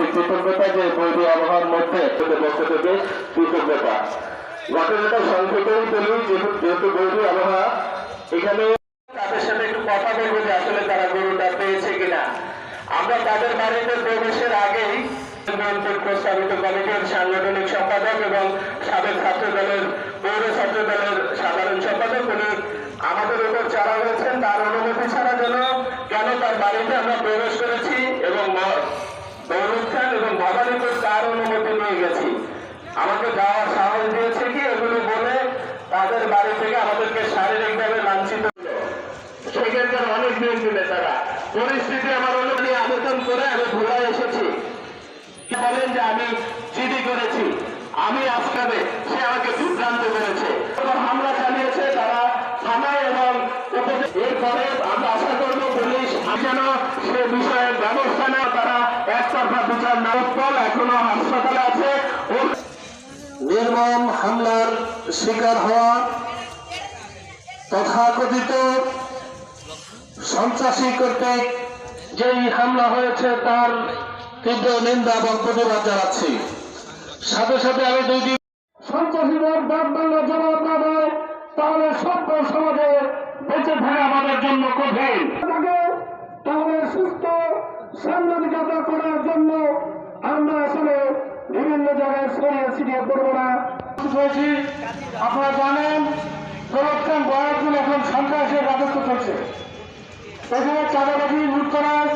প্রতি কৃতজ্ঞতা যে বৈরী আবহাওয়ার মধ্যে পক্ষ থেকে কৃতজ্ঞতা। ঘটনাটা সংক্ষেপেই বলি, যেহেতু বৈরী আবহাওয়া, এখানে তাদের সাথে একটু কথা বলবো যে আসলে তারা গরুটা পেয়েছে কিনা। আমরা তাদের বাড়িতে প্রবেশের আগেই প্রস্তাবিত কমিটির সাংগঠনিক সম্পাদক এবং সাবেক ছাত্র দলের পৌর ছাত্র দলের সাধারণ সম্পাদক উনি আমাদের উপর চারা হয়েছেন, তার অনুমতি ছাড়া কেন তার বাড়িতে আমরা প্রবেশ করেছি এবং দৌলতখান এবং ভবানীপুর তার অনুমতি নিয়ে গেছি। আমাকে যাওয়ার সাহস দিয়েছে কি এগুলো বলে তাদের বাড়ি থেকে আমাদেরকে শারীরিকভাবে লাঞ্ছিত। সেখানকার অনেক বিএনপি নেতারা পরিস্থিতি আমার অনুযায়ী আবেদন করে আমি ভুলায় এসেছি, বলেন যে আমি জিডি করেছি, আমি আজকালে সে আমাকে বিভ্রান্ত করেছে, হামলা চালিয়েছে তারা থানায় এবং এরপরে আমরা আশা করবো পুলিশ যেন সে বিষয়ে ব্যবস্থা নেয়, তারা একতরফা বিচার না। উৎপল এখনো হাসপাতালে আছে। নির্মম হামলার শিকার হওয়া তথাকথিত সন্ত্রাসী কর্তৃক যেই হামলা হয়েছে তার তীব্র নিন্দা এবং প্রতিবাদ জানাচ্ছি। সাথে সাথে আমি দুই দিন সন্ত্রাসীদের ডাক বাংলা জবাব না দেয় তাহলে সভ্য সমাজে বেঁচে থাকা আমাদের জন্য কঠিন। তাহলে সুস্থ সাংবাদিকতা করার জন্য আমরা আসলে বিভিন্ন জায়গায় ছড়িয়ে ছিটিয়ে পড়বো না। আপনারা জানেন দৌলতখান বয়ারপুর এখন সন্ত্রাসের রাজত্ব চলছে। এখানে চাঁদাবাজি, লুটতরাজ,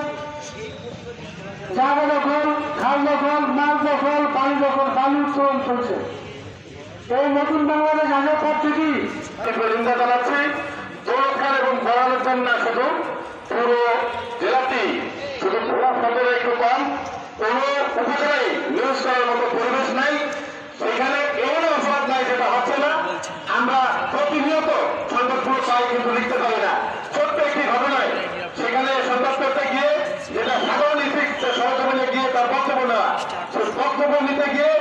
জায়গা দখল, খাল দখল, মাছ দখল, পানি দখল, বালু উত্তোলন চলছে। এই নতুন বাংলাদেশ আগের পর থেকেই নিন্দা জানাচ্ছি। দৌলতখান এবং বয়ানের জন্য শুধু পুরো জেলাতেই, শুধু ভোলা সদরে একটু কম, কোন উপজেলায় নিউজ করার মতো পরিবেশ নাই। সেখানে এমন অপরাধ নাই যেটা হচ্ছে না। আমরা প্রতিনিয়ত সংবাদগুলো পাই কিন্তু লিখতে পারি না। ছোট্ট একটি ঘটনায় সেখানে সংবাদ করতে গিয়ে যেটা সাধারণ সরজমিনে গিয়ে তার বক্তব্য নেওয়া, সেই বক্তব্য নিতে গিয়ে